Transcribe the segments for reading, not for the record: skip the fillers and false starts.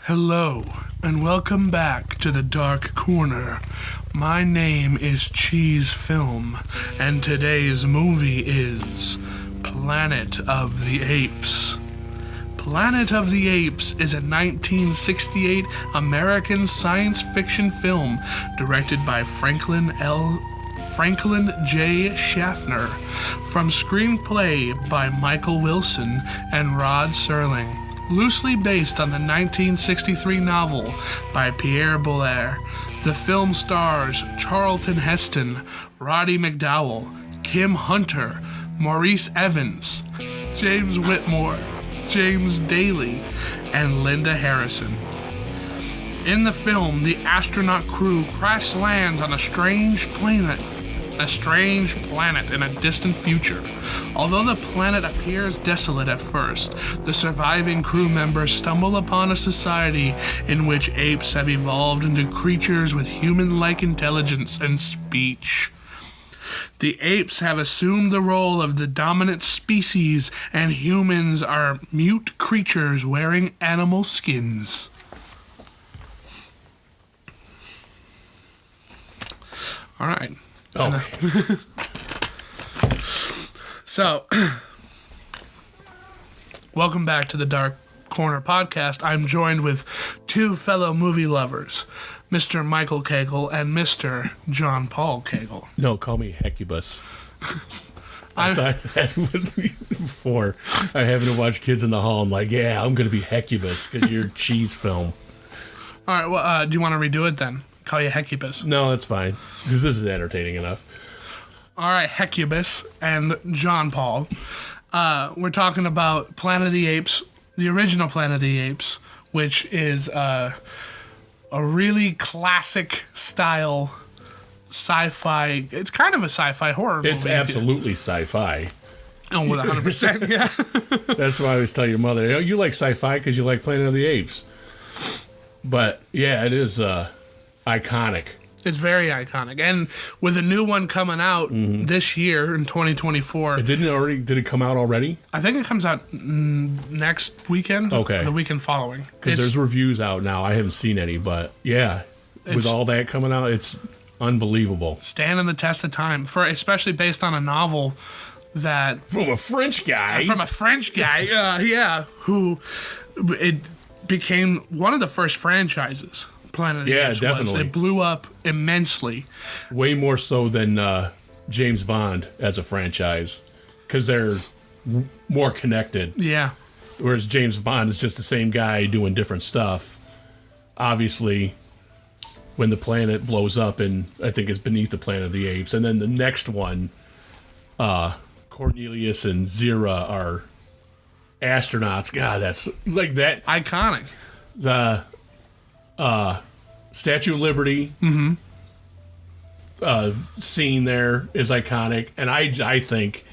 Hello, and welcome back to the Dark Corner. My name is Cheese Film, and today's movie is Planet of the Apes. Planet of the Apes is a 1968 American science fiction film directed by Franklin J. Schaffner, from screenplay by Michael Wilson and Rod Serling. Loosely based on the 1963 novel by Pierre Boulle, the film stars Charlton Heston, Roddy McDowall, Kim Hunter, Maurice Evans, James Whitmore, James Daly, and Linda Harrison. In the film, the astronaut crew crash lands on a strange planet in a distant future. Although the planet appears desolate at first, the surviving crew members stumble upon a society in which apes have evolved into creatures with human-like intelligence and speech. The apes have assumed the role of the dominant species, and humans are mute creatures wearing animal skins. All right. Oh. So, welcome back to the Dark Corner podcast. I'm joined with two fellow movie lovers, Mr. Michael Cagle and Mr. John Paul Cagle. No, call me Hecubus. I thought before I having to watch Kids in the Hall. I'm like, yeah, I'm going to be Hecubus because you're Cheese Film. All right, well, do you want to redo it then? Call you Hecubus. No, that's fine because this is entertaining enough. All right, Hecubus and John Paul. We're talking about Planet of the Apes, the original Planet of the Apes, which is a really classic style sci-fi. It's kind of a sci-fi horror movie. It's absolutely sci-fi. Oh, with 100%, yeah. That's why I always tell your mother, oh, you like sci-fi because you like Planet of the Apes. But, yeah, it is iconic. It's very iconic. And with a new one coming out this year in 2024. Did it come out already? I think it comes out next weekend. Okay. Or the weekend following. Because there's reviews out now. I haven't seen any, but yeah, with all that coming out, it's unbelievable. Standing the test of time, especially based on a novel that... From a French guy. Yeah, who... It became one of the first franchises. Planet of the Apes definitely. It blew up immensely. Way more so than James Bond as a franchise, because they're more connected. Yeah. Whereas James Bond is just the same guy doing different stuff. Obviously, when the planet blows up, and I think it's beneath the Planet of the Apes, and then the next one, Cornelius and Zira are astronauts. God, that's like that. Iconic. The Statue of Liberty scene there is iconic, and I think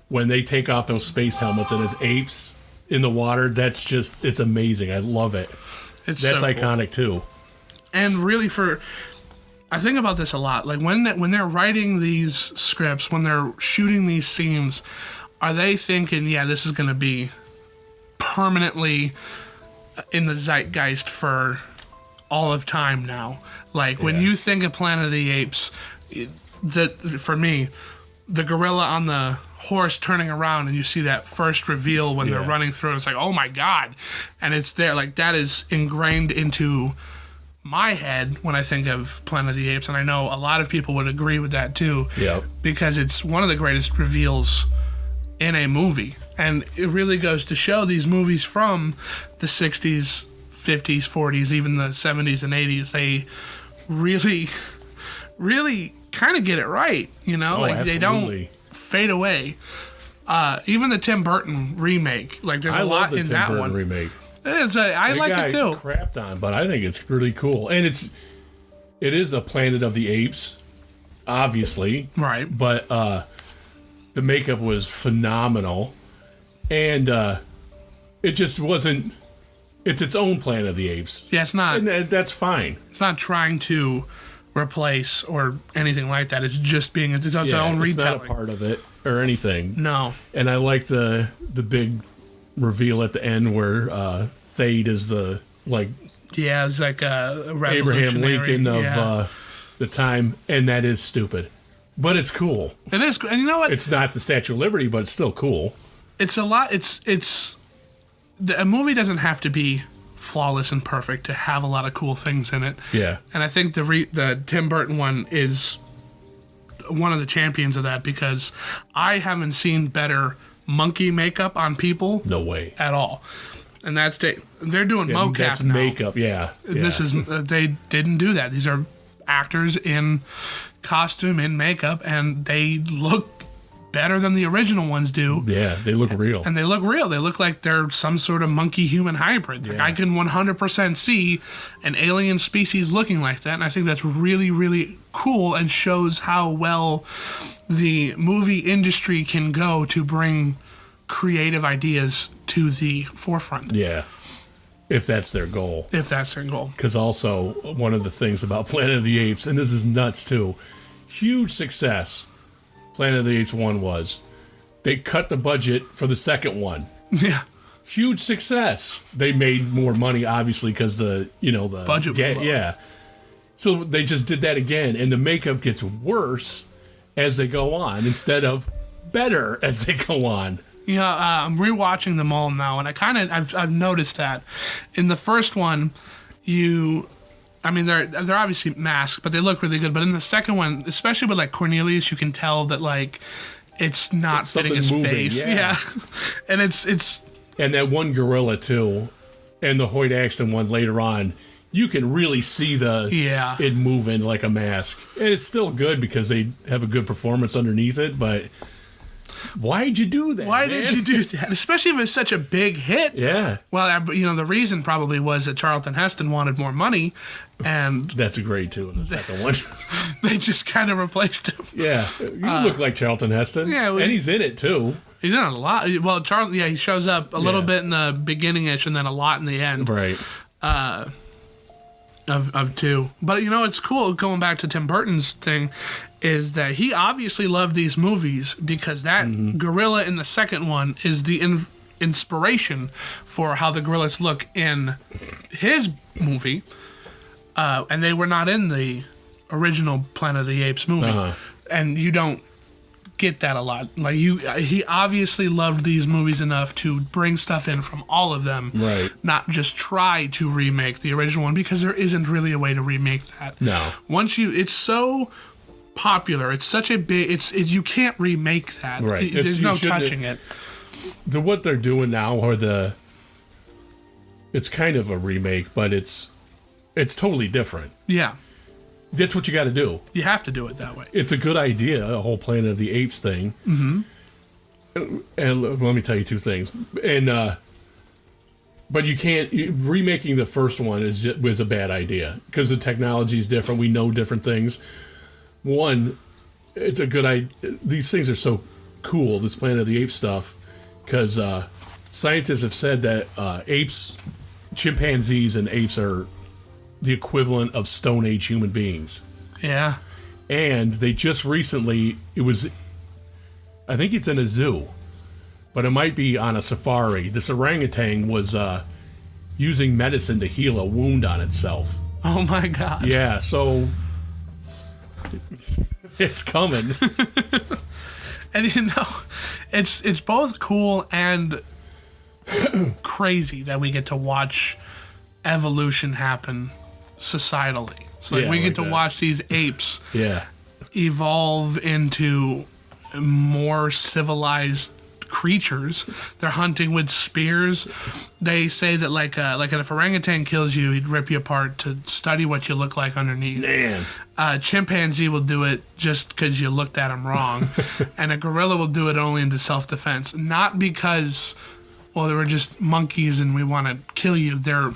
when they take off those space helmets and it's apes in the water, it's amazing. I love it. That's so iconic too. And really, I think about this a lot. Like when they're writing these scripts, when they're shooting these scenes, are they thinking, yeah, this is going to be permanently in the zeitgeist for all of time now? Like when you think of Planet of the Apes, for me, the gorilla on the horse turning around and you see that first reveal when they're running through, it's like, oh my God. And it's there, like that is ingrained into my head when I think of Planet of the Apes, and I know a lot of people would agree with that too. Yep. Because it's one of the greatest reveals in a movie. And it really goes to show these movies from the 60s, 50s, 40s, even the 70s and 80s, they really, really kind of get it right, you know? Absolutely. They don't fade away. Even the Tim Burton remake, like there's a lot in that one. I love the Tim Burton remake. I like it too. Crapped on, but I think it's really cool. And it is a Planet of the Apes, obviously. Right. But the makeup was phenomenal. And it just wasn't... It's its own Planet of the Apes. Yeah, it's not... And that's fine. It's not trying to replace or anything like that. It's just being its own retelling. It's not a part of it or anything. No. And I like the big reveal at the end where Thade is the like Yeah, it's like a Abraham Lincoln of yeah. the time, and that is stupid. But it's cool. It is, and you know what? It's not the Statue of Liberty, but it's still cool. It's a lot. A movie doesn't have to be flawless and perfect to have a lot of cool things in it. Yeah. And I think the Tim Burton one is one of the champions of that, because I haven't seen better monkey makeup on people. No way. At all. And they're doing mocap that's now. makeup, yeah. This is they didn't do that. These are actors in costume, in makeup, and they look better than the original ones do. Yeah, they look real. And they look real. They look like they're some sort of monkey-human hybrid. Like, I can 100% see an alien species looking like that, and I think that's really, really cool and shows how well the movie industry can go to bring creative ideas to the forefront. Yeah, if that's their goal. If that's their goal. Because also, one of the things about Planet of the Apes, and this is nuts too, huge success Planet of the Apes 1 was, they cut the budget for the second one. Yeah. Huge success. They made more money, obviously, because the budget. Yeah. So they just did that again, and the makeup gets worse as they go on instead of better as they go on. You know, I'm rewatching them all now, and I've noticed that in the first one, they're obviously masked, but they look really good. But in the second one, especially with like Cornelius, you can tell that like it's not fitting his face. Yeah. And it's and that one gorilla too, and the Hoyt Axton one later on, you can really see it moving like a mask. And it's still good because they have a good performance underneath it, but why'd you do that? Why did you do that? Especially if it's such a big hit. Yeah. Well, the reason probably was that Charlton Heston wanted more money, and that's great too in the second one. They just kind of replaced him. Yeah, you look like Charlton Heston. Yeah, and he's in it too. He's in it a lot. Well, Charlton, he shows up a little bit in the beginning-ish, and then a lot in the end. Right. Of two. But it's cool, going back to Tim Burton's thing, is that he obviously loved these movies because that gorilla in the second one is the inspiration for how the gorillas look in his movie. And they were not in the original Planet of the Apes movie. Uh-huh. And you don't get that a lot. Like he obviously loved these movies enough to bring stuff in from all of them, right? Not just try to remake the original one, because there isn't really a way to remake that. No. It's so popular. It's such a big. You can't remake that. Right. There's no touching it. What they're doing now, it's kind of a remake, but it's totally different. Yeah. That's what you got to do. You have to do it that way. It's a good idea, a whole Planet of the Apes thing. Mm-hmm. And let me tell you two things. And but you can't. Remaking the first one was a bad idea because the technology is different. We know different things. One, it's a good idea. These things are so cool. This Planet of the Apes stuff, because scientists have said that chimpanzees and apes are the equivalent of Stone Age human beings. Yeah. And they just recently, I think it's in a zoo, but it might be on a safari. This orangutan was using medicine to heal a wound on itself. Oh my God. Yeah, so it's coming. And it's both cool and crazy that we get to watch evolution happen societally. So we get to watch these apes evolve into more civilized creatures. They're hunting with spears. They say that like if orangutan kills you, he'd rip you apart to study what you look like underneath. Man. Chimpanzee will do it just because you looked at him wrong. And a gorilla will do it only into self-defense. Not because, they were just monkeys and we want to kill you. They're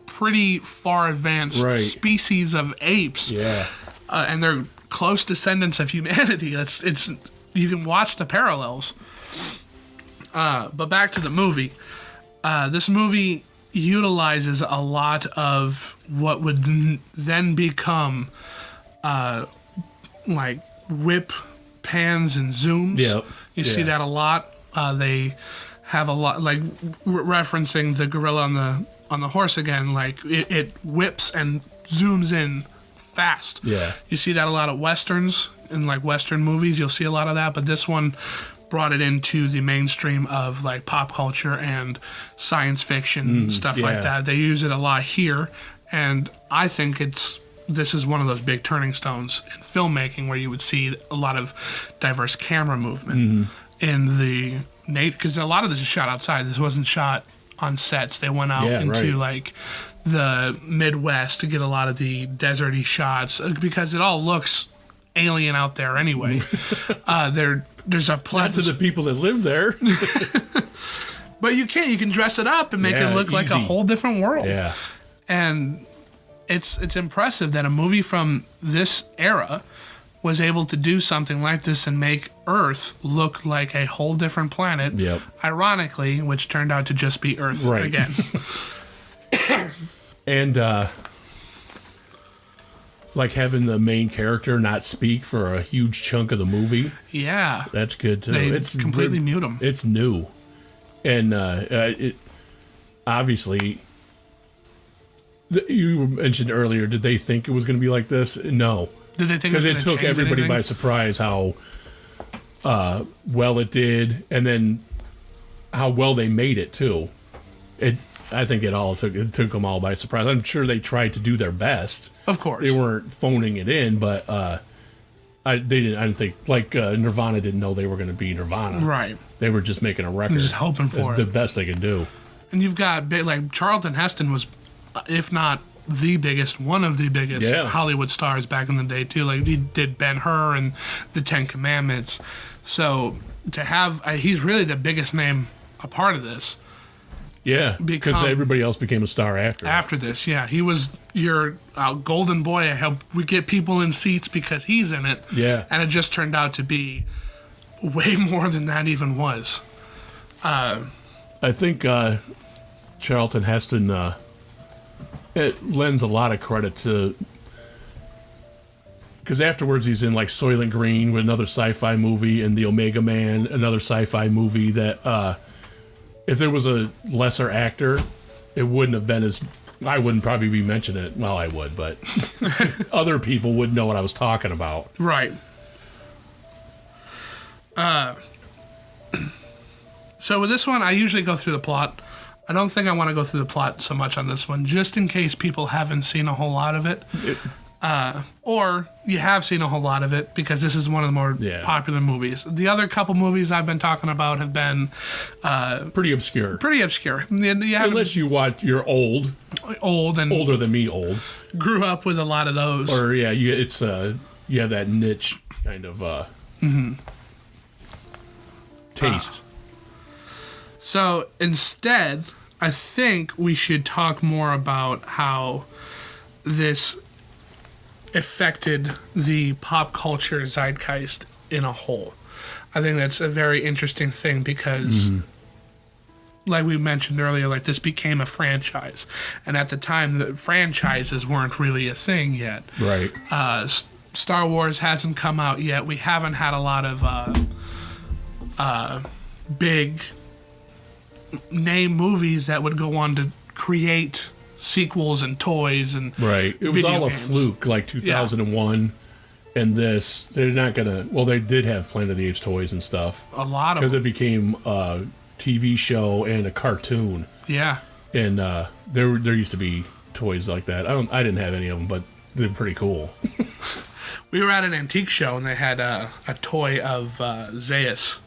pretty far advanced species of apes. Yeah. And they're close descendants of humanity. It's you can watch the parallels. But back to the movie. This movie utilizes a lot of what would then become like whip pans and zooms. Yep. You see that a lot. They have a lot, like referencing the gorilla on the on the horse again, like it whips and zooms in fast. Yeah. You see that a lot of westerns, in like western movies, you'll see a lot of that, but this one brought it into the mainstream of like pop culture and science fiction, stuff like that. They use it a lot here, and I think this is one of those big turning stones in filmmaking where you would see a lot of diverse camera movement in the because a lot of this is shot outside. This wasn't shot on sets. They went out into like the Midwest to get a lot of the deserty shots because it all looks alien out there anyway. There's a Not to the people that live there. But you can dress it up and make it look like a whole different world. Yeah. And it's impressive that a movie from this era was able to do something like this and make Earth look like a whole different planet. Yep. Ironically, which turned out to just be Earth again. And like having the main character not speak for a huge chunk of the movie. Yeah. That's good too. It's completely mute him. It's new. And it obviously you mentioned earlier, did they think it was going to be like this? No. Did they think because it took everybody by surprise how well it did, and then how well they made it too. I think it took them all by surprise. I'm sure they tried to do their best. Of course, they weren't phoning it in, but I didn't think like Nirvana didn't know they were going to be Nirvana. Right. They were just making a record. They're just hoping for it. The best they could do. And you've got like Charlton Heston was, if not the biggest, one of the biggest Hollywood stars back in the day too. Like he did Ben-Hur and the Ten Commandments. So to have, he's really the biggest name a part of this. Yeah, because everybody else became a star after. After this, yeah. He was your golden boy. I hope we get people in seats because he's in it. Yeah. And it just turned out to be way more than that even was. I think Charlton Heston, it lends a lot of credit to... Because afterwards he's in like Soylent Green with another sci-fi movie, and The Omega Man, another sci-fi movie that... if there was a lesser actor, it wouldn't have been as... I wouldn't probably be mentioning it. Well, I would, but other people wouldn't know what I was talking about. Right. So with this one, I usually go through the plot. I don't think I want to go through the plot so much on this one, just in case people haven't seen a whole lot of it. Or you have seen a whole lot of it because this is one of the more popular movies. The other couple movies I've been talking about have been pretty obscure. Pretty obscure. Unless you're old and older than me. Grew up with a lot of those. Or you have that niche kind of taste. So instead, I think we should talk more about how this affected the pop culture zeitgeist in a whole. I think that's a very interesting thing because, like we mentioned earlier, like this became a franchise, and at the time, the franchises weren't really a thing yet. Right. Star Wars hasn't come out yet. We haven't had a lot of big name movies that would go on to create sequels and toys and right. It was all games. A fluke, like 2001 and this. They're not gonna. Well, they did have Planet of the Apes toys and stuff. A lot of because it became a TV show and a cartoon. Yeah. And there used to be toys like that. I didn't have any of them, but they're pretty cool. We were at an antique show and they had a toy of Zeus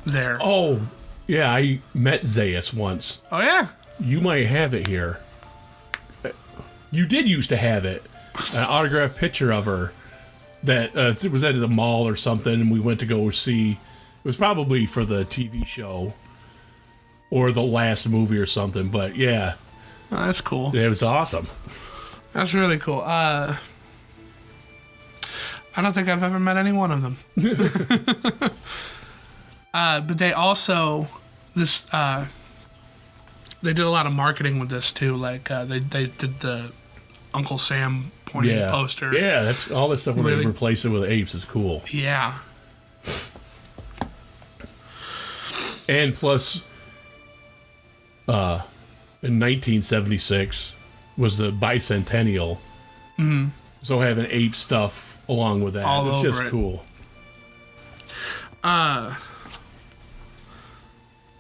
there. Oh, yeah, I met Zeus once. Oh yeah. You might have it here. You did used to have it. An autographed picture of her that it was at the mall or something, and we went to go see. It was probably for the TV show or the last movie or something, but yeah. Oh, that's cool. It was awesome. That's really cool. I don't think I've ever met any one of them. But they also... they did a lot of marketing with this too. Like they did the Uncle Sam pointing poster. Yeah, that's all that stuff when they replace it with apes is cool. Yeah. And plus, in 1976 was the bicentennial. Mm-hmm. So having ape stuff along with that, it's just cool.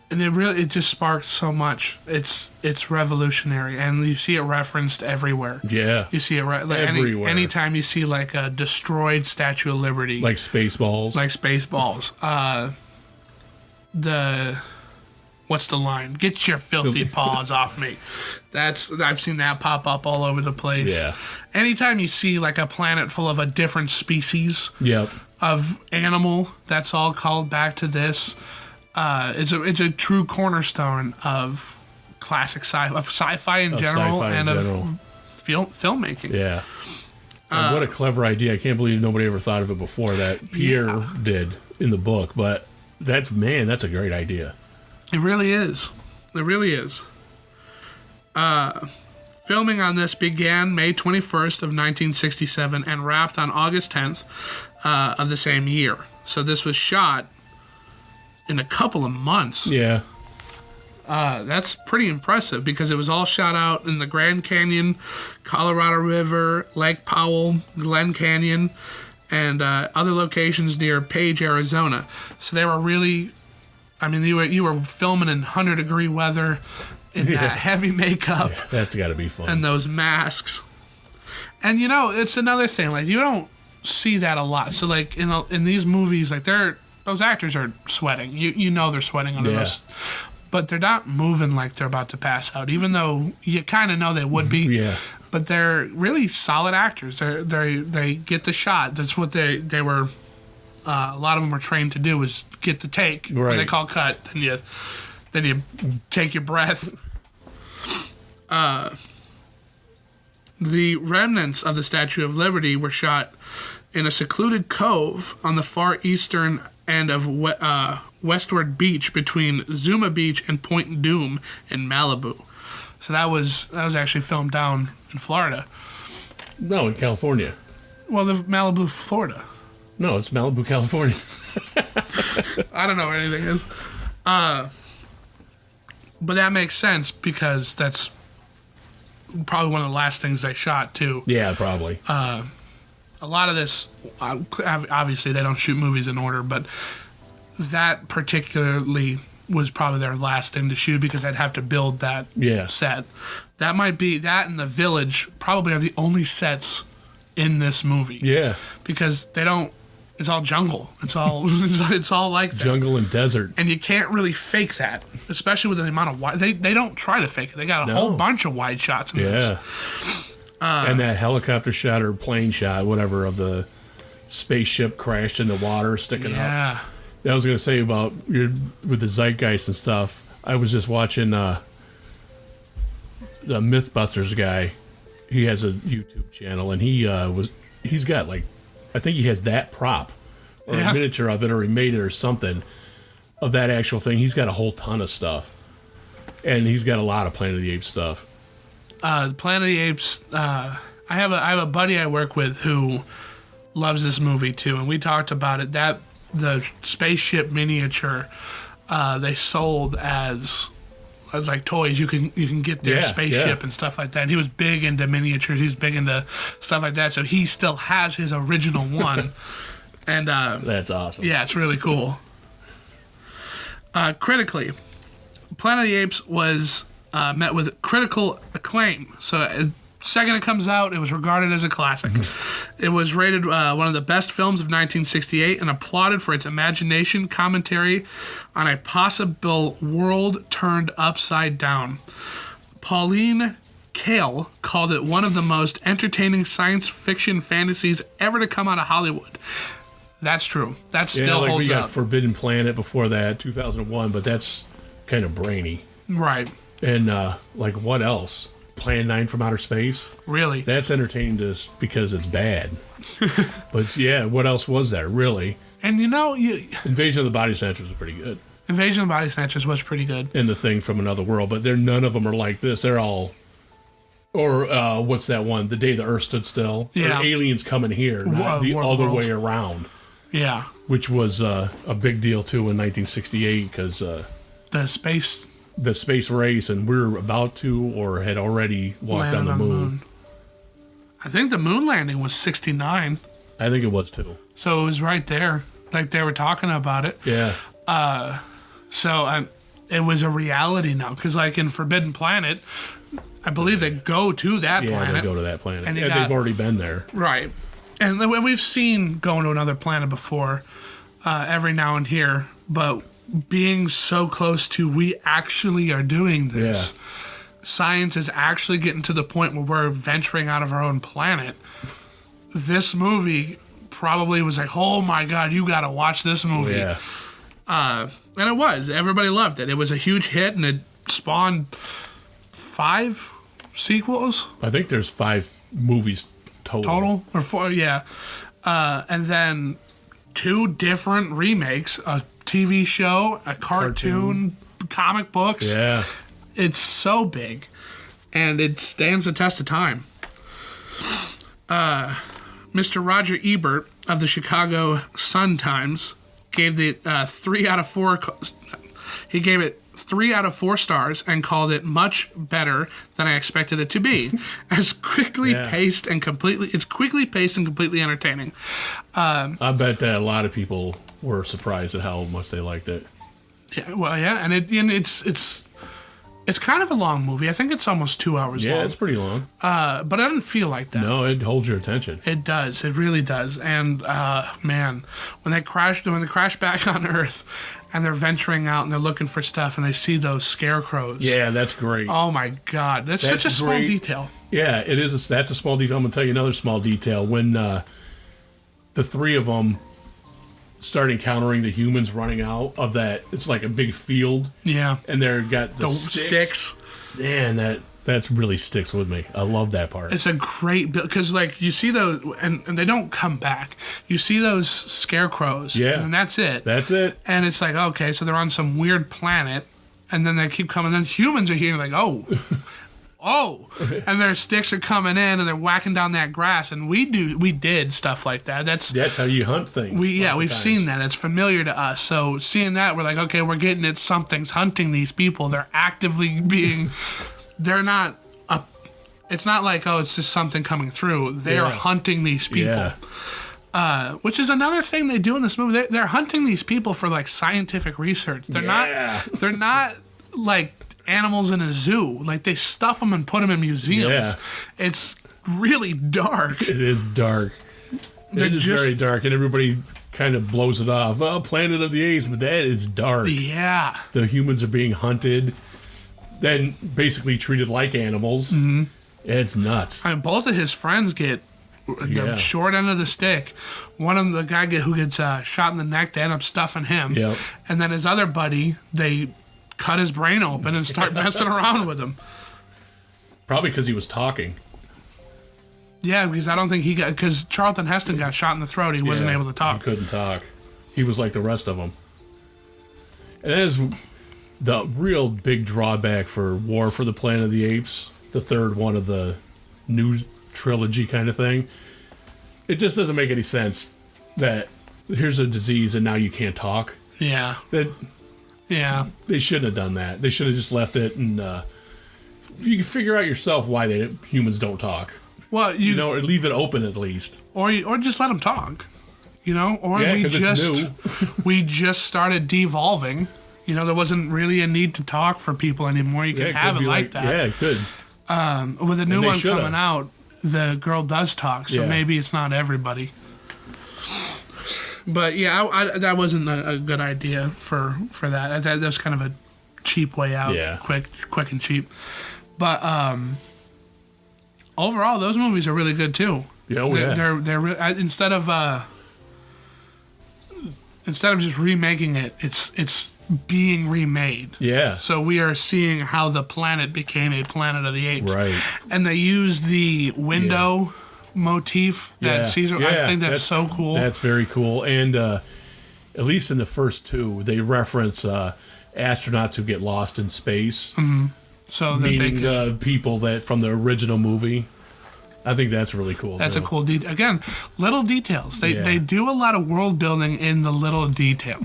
And it just sparked so much. It's revolutionary, and you see it referenced everywhere. Yeah, you see it everywhere. Anytime you see like a destroyed Statue of Liberty, like Spaceballs, what's the line? Get your filthy paws off me. I've seen that pop up all over the place. Yeah. Anytime you see like a planet full of a different species of animal, that's all called back to this. It's a true cornerstone of classic sci-fi in general and of filmmaking. Yeah. And what a clever idea. I can't believe nobody ever thought of it before that Pierre did in the book. But that's a great idea. It really is. It really is. Filming on this began May 21st of 1967 and wrapped on August 10th of the same year. So this was shot in a couple of months. Yeah. That's pretty impressive because it was all shot out in the Grand Canyon, Colorado River, Lake Powell, Glen Canyon, and other locations near Page, Arizona. So they were really, you were filming in 100-degree weather in that heavy makeup. Yeah, that's got to be fun. And those masks. And it's another thing. Like you don't see that a lot. So like in these movies, like those actors are sweating. They're sweating under those. But they're not moving like they're about to pass out, even though you kind of know they would be. Yeah. But they're really solid actors. They get the shot. That's what they were. A lot of them were trained to do was get the take. Right. When they call cut, then you take your breath. The remnants of the Statue of Liberty were shot in a secluded cove on the far eastern end of Westward Beach between Zuma Beach and Point Doom in Malibu. So that was actually filmed down in Florida. No, in California. Well, the Malibu, Florida. No, it's Malibu, California. I don't know where anything is. But that makes sense because that's probably one of the last things they shot, too. Yeah, probably. A lot of this, obviously they don't shoot movies in order, but that particularly was probably their last thing to shoot because they'd have to build that set. That might be, that and The Village probably are the only sets in this movie. Yeah. Because they don't, it's all jungle. It's all like that. Jungle and desert. And you can't really fake that, especially with the amount of wide, they don't try to fake it. They got a whole bunch of wide shots in this. And that helicopter shot or plane shot, whatever, of the spaceship crashed in the water sticking up. Yeah. I was going to say about with the zeitgeist and stuff. I was just watching the Mythbusters guy. He has a YouTube channel, and he's got like, I think he has that prop or a miniature of it, or he made it or something of that actual thing. He's got a whole ton of stuff, and he's got a lot of Planet of the Apes stuff. Planet of the Apes. I have a buddy I work with who loves this movie too, and we talked about it. That the spaceship miniature they sold as like toys. You can get their spaceship and stuff like that. And he was big into miniatures. He was big into stuff like that. So he still has his original one. And that's awesome. Yeah, it's really cool. Critically, Planet of the Apes was met with critical acclaim. So second it comes out, it was regarded as a classic. It was rated one of the best films of 1968 and applauded for its imagination, commentary on a possible world turned upside down. Pauline Kael called it one of the most entertaining science fiction fantasies ever to come out of Hollywood. That's true. That still holds up. We got Forbidden Planet before that, 2001, but that's kind of brainy. Right. And what else? Plan 9 from Outer Space. Really? That's entertaining just because it's bad. But yeah, what else was there, really? And Invasion of the Body Snatchers was pretty good. Invasion of the Body Snatchers was pretty good. And The Thing from Another World, but none of them are like this. They're all... Or what's that one? The Day the Earth Stood Still. Yeah. Or Aliens Coming Here, not the other way around. Yeah. Which was a big deal, too, in 1968, because... the space the space race, and we're about to or had already walked on the moon. I think the moon landing was 69. I think it was too. So it was right there. Like they were talking about it. Yeah. So it was a reality now. Because like in Forbidden Planet, I believe they go to that planet. Yeah, they go to that planet. And they've already been there. Right. And we've seen going to another planet before, every now and here. But being so close to we actually are doing this. Yeah. Science is actually getting to the point where we're venturing out of our own planet. This movie probably was like, oh my God, you got to watch this movie. Yeah. And it was. Everybody loved it. It was a huge hit, and it spawned 5 sequels. I think there's 5 movies total. Or 4, yeah. And then 2 different remakes, a TV show, a cartoon. Comic books. Yeah. It's so big, and it stands the test of time. Mr. Roger Ebert of the Chicago Sun-Times gave it 3 out of 4. He gave it 3 out of 4 stars and called it much better than I expected it to be. It's quickly paced and completely entertaining. I bet that a lot of people were surprised at how much they liked it. Yeah, well, yeah, and it's kind of a long movie. I think it's almost 2 hours long. Yeah, it's pretty long. But it doesn't feel like that. No, it holds your attention. It does. It really does. And man, when they crash back on Earth, and they're venturing out and they're looking for stuff, and they see those scarecrows. Yeah, that's great. Oh my God, that's such a small detail. Yeah, it is. That's a small detail. I'm gonna tell you another small detail. When the 3 of them start encountering the humans running out of that, it's like a big field. Yeah, and they're got the sticks. Man, that really sticks with me. I love that part. It's a great build because, like, you see those, and they don't come back. You see those scarecrows, and that's it. That's it. And it's like, okay, so they're on some weird planet, and then they keep coming. Then humans are here, like, oh, and their sticks are coming in, and they're whacking down that grass. And we did stuff like that. That's how you hunt things. We've seen that. It's familiar to us. So seeing that, we're like, okay, we're getting it. Something's hunting these people. They're actively being. They're not. It's not like, oh, it's just something coming through. They're hunting these people. Yeah. Which is another thing they do in this movie. They're hunting these people for like scientific research. They're not like animals in a zoo. Like they stuff them and put them in museums. Yeah. It's really dark. It is dark. It is very dark, and everybody kind of blows it off. Oh, Planet of the Apes, but that is dark. Yeah. The humans are being hunted, then basically treated like animals. Mm-hmm. It's nuts. I mean, both of his friends get the short end of the stick. One of them, the guy who gets shot in the neck, they end up stuffing him. Yep. And then his other buddy, they cut his brain open and start messing around with him. Probably because he was talking. Yeah, because I don't think because Charlton Heston got shot in the throat. He wasn't able to talk. He couldn't talk. He was like the rest of them. And that is the real big drawback for War for the Planet of the Apes, the third one of the new trilogy kind of thing. It just doesn't make any sense that here's a disease and now you can't talk. Yeah. They shouldn't have done that. They should have just left it, and you can figure out yourself why humans don't talk. Well, or leave it open at least, or just let them talk. Or we just started devolving. There wasn't really a need to talk for people anymore. You can have it like that. Yeah, it could. With a new one coming out, the girl does talk, so maybe it's not everybody. But yeah, that wasn't a good idea for that. That was kind of a cheap way out. Yeah. Quick and cheap. But overall, those movies are really good too. Yeah, they're instead of just remaking it, it's being remade. Yeah. So we are seeing how the planet became a Planet of the Apes. Right. And they use the window motif that Caesar. I think that's so cool. That's very cool. And at least in the first 2, they reference astronauts who get lost in space. Mm-hmm. So meaning people that from the original movie. I think that's really cool. That's a cool detail. Again, little details. They do a lot of world building in the little detail.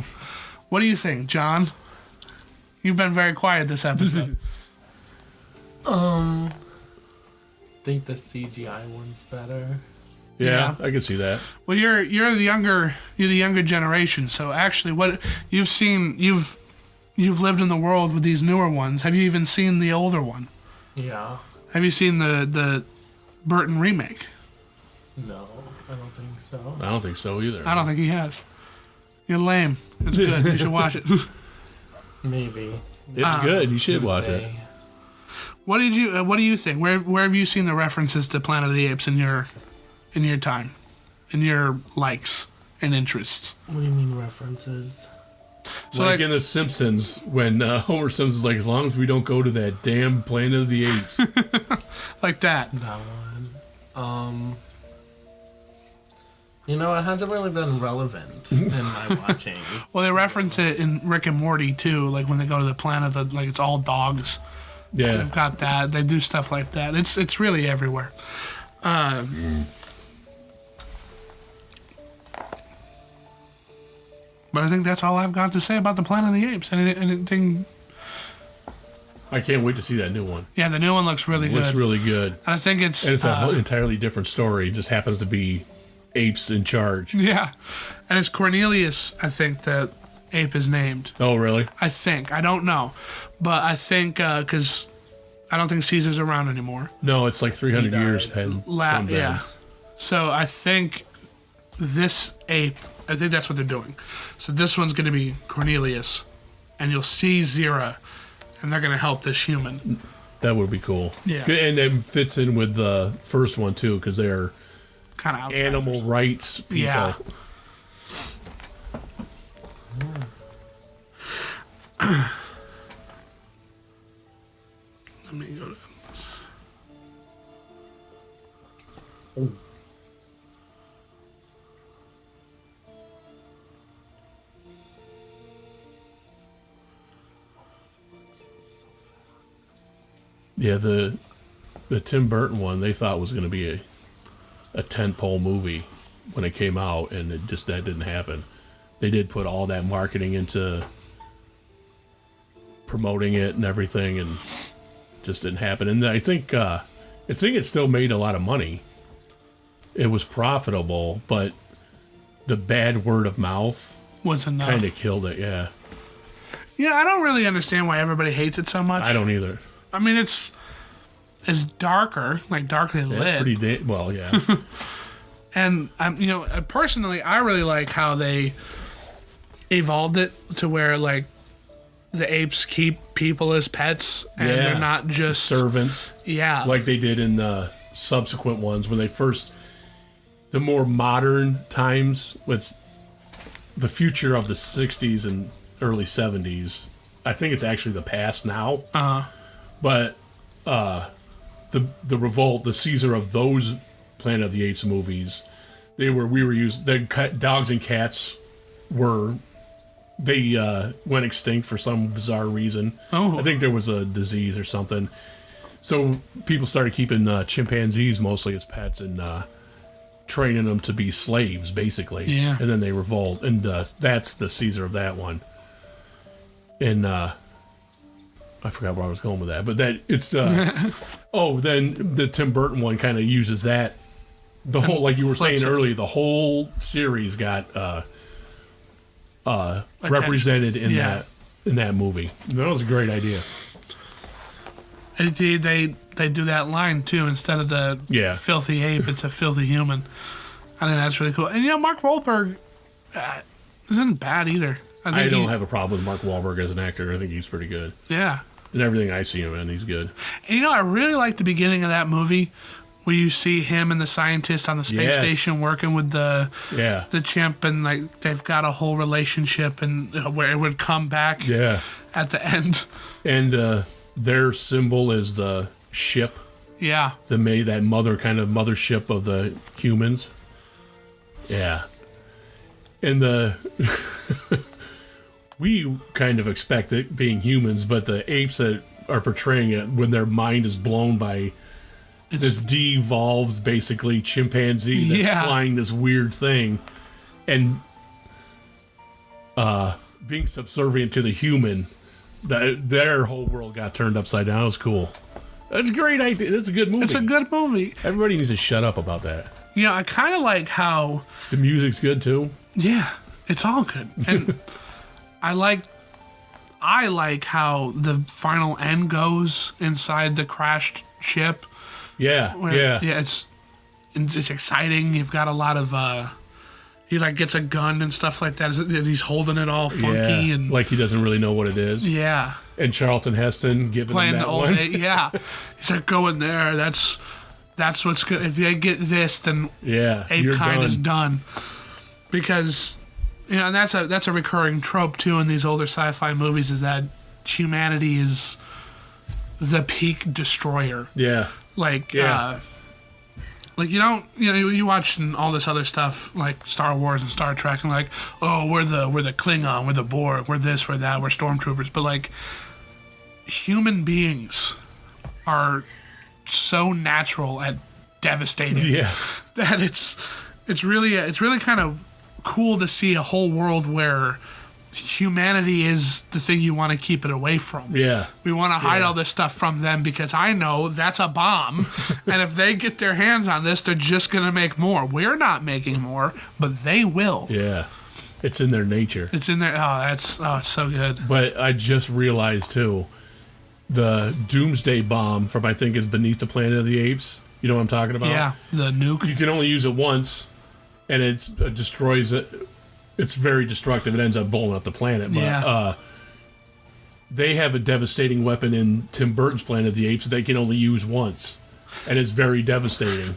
What do you think, John? You've been very quiet this episode. Think the CGI one's better. Yeah, I can see that. Well, you're the younger generation. So actually, what you've lived in the world with these newer ones. Have you even seen the older one? Yeah. Have you seen the Burton remake? No, I don't think so. I don't think so either. I don't think he has. You're lame. It's good. You should watch it. Maybe. It's good. You should watch it. What do you think? Where have you seen the references to Planet of the Apes in your time, in your likes and interests? What do you mean references? So like in The Simpsons, when Homer Simpson's like, as long as we don't go to that damn Planet of the Apes. Like that. That one. You know, it hasn't really been relevant in my watching. Well, they reference it in Rick and Morty too, like when they go to the planet that like it's all dogs. Yeah. They've got that. They do stuff like that. It's really everywhere. But I think that's all I've got to say about the Planet of the Apes. Anything? I can't wait to see that new one. Yeah, the new one looks really good. Looks really good. And I think it's an entirely different story. It just happens to be apes in charge. Yeah, and it's Cornelius. I think that ape is named. Oh, really? I think. I don't know, but I think because I don't think Caesar's around anymore. No, it's like 300 years from then. Yeah. So I think this ape. I think that's what they're doing. So this one's going to be Cornelius, and you'll see Zira, and they're going to help this human. That would be cool. Yeah. And it fits in with the first one, too, because they're kind of animal rights people. Yeah. Let me go to Yeah, the Tim Burton one they thought was going to be a tentpole movie when it came out, and that didn't happen. They did put all that marketing into promoting it and everything, and just didn't happen. And I think it still made a lot of money. It was profitable, but the bad word of mouth was enough. Kind of killed it. Yeah. Yeah, I don't really understand why everybody hates it so much. I don't either. I mean, it's darker, like darkly lit. That's pretty well, yeah. And personally, I really like how they evolved it to where like the apes keep people as pets, and they're not just servants. Yeah, like they did in the subsequent ones when they first, the more modern times, with the future of the '60s and early '70s. I think it's actually the past now. But the revolt, the Caesar of those Planet of the Apes movies, the dogs and cats went extinct for some bizarre reason. Oh. I think there was a disease or something. So people started keeping chimpanzees mostly as pets and training them to be slaves, basically. Yeah. And then they revolt, and that's the Caesar of that one. And I forgot where I was going with that, but that it's then the Tim Burton one kind of uses that. The whole, like you were saying earlier, the whole series got represented in that movie. That was a great idea. And they do that line too. Instead of the filthy ape, it's a filthy human. I think that's really cool. And Mark Wahlberg isn't bad either. I don't have a problem with Mark Wahlberg as an actor. I think he's pretty good. Yeah. And everything I see him in, he's good. And I really like the beginning of that movie where you see him and the scientist on the space station working with the chimp, and like they've got a whole relationship, and where it would come back at the end. And their symbol is the ship. Yeah. That mothership of the humans. Yeah. And we kind of expect it being humans, but the apes that are portraying it, when their mind is blown by this de-evolved, basically, chimpanzee that's flying this weird thing and being subservient to the human, Their whole world got turned upside down. It was cool. That's a great idea. It's a good movie. It's a good movie. Everybody needs to shut up about that. You know, I kind of like how... The music's good, too. Yeah, it's all good. And I like how the final end goes inside the crashed ship. Yeah, yeah. Yeah, it's exciting. You've got a lot of... he, like, gets a gun and stuff like that. He's holding it all funky. Yeah, and like he doesn't really know what it is. Yeah. And Charlton Heston giving playing him that the old one. yeah. He's like, go in there. That's what's good. If they get this, then ape kind is done. Because, you know, and that's a recurring trope too in these older sci-fi movies, is that humanity is the peak destroyer. Yeah. Like you watch all this other stuff like Star Wars and Star Trek, and like, oh, we're the Klingon, we're the Borg, we're this, we're that, we're stormtroopers. But like, human beings are so natural at devastating that it's really kind of cool to see a whole world where humanity is the thing you want to keep it away from. Yeah. We want to hide all this stuff from them because I know that's a bomb. And if they get their hands on this, they're just going to make more. We're not making more, but they will. Yeah. It's in their nature. It's in their... it's so good. But I just realized, too, the Doomsday Bomb from, I think, is Beneath the Planet of the Apes. You know what I'm talking about? Yeah, the nuke. You can only use it once, and it destroys it. It's very destructive. It ends up blowing up the planet. But they have a devastating weapon in Tim Burton's Planet of the Apes that they can only use once. And it's very devastating.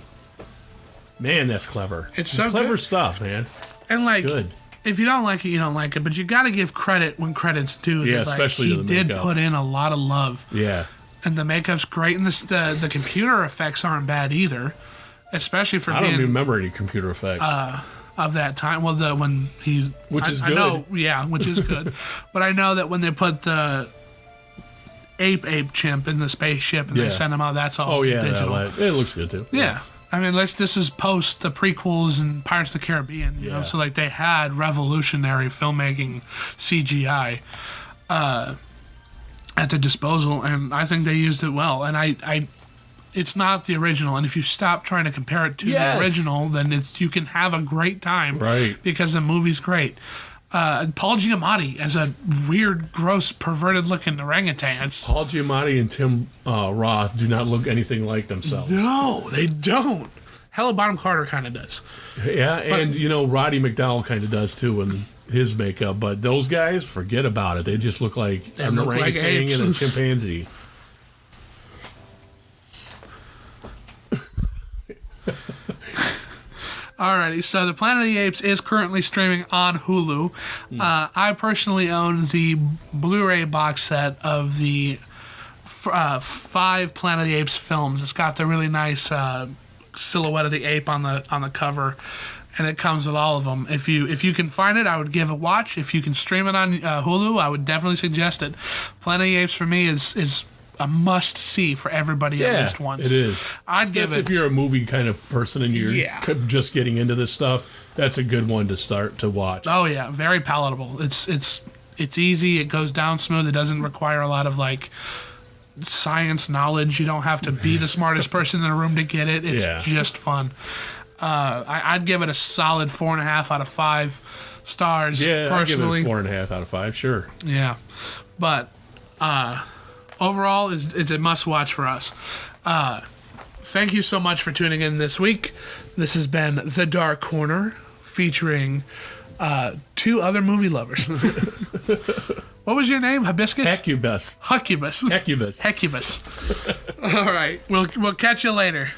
Man, that's clever. It's so clever good stuff, man. And like, good. If you don't like it, you don't like it. But you got to give credit when credit's due. Yeah, like, especially to the he did makeup. put in a lot of love. Yeah. And the makeup's great. And the computer effects aren't bad either. Especially for I being... don't remember any computer effects. Of that time. Well, when he's... Which is I good. know, yeah, which is good. But I know that when they put the ape chimp in the spaceship and they send him out, that's all digital. It looks good, too. Yeah. I mean, this is post the prequels and Pirates of the Caribbean, you know? So, like, they had revolutionary filmmaking CGI at their disposal, and I think they used it well. And it's not the original, and if you stop trying to compare it to the original, then you can have a great time, right? Because the movie's great. Paul Giamatti as a weird, gross, perverted-looking orangutan. Paul Giamatti and Tim Roth do not look anything like themselves. No, they don't. Hello, Bonham Carter kind of does. Yeah, and Roddy McDowell kind of does too in his makeup, but those guys, forget about it. They just look like an orangutan and a chimpanzee. Alrighty, so the Planet of the Apes is currently streaming on Hulu. I personally own the Blu-ray box set of the 5 Planet of the Apes films. It's got the really nice silhouette of the ape on the cover, and it comes with all of them. If you can find it, I would give it a watch. If you can stream it on Hulu, I would definitely suggest it. Planet of the Apes for me is a must-see for everybody at least once. It is. I'd give it... If you're a movie kind of person and you're just getting into this stuff, that's a good one to start to watch. Oh, yeah. Very palatable. It's easy. It goes down smooth. It doesn't require a lot of, like, science knowledge. You don't have to be the smartest person in the room to get it. It's just fun. I'd give it a solid 4.5 out of 5 stars, personally. I'd give it a 4.5 out of 5, sure. Yeah. But... overall, it's a must-watch for us. Thank you so much for tuning in this week. This has been The Dark Corner, featuring 2 other movie lovers. What was your name? Hibiscus? Hecubus. Hecubus. Hecubus. Hecubus. All right. We'll catch you later.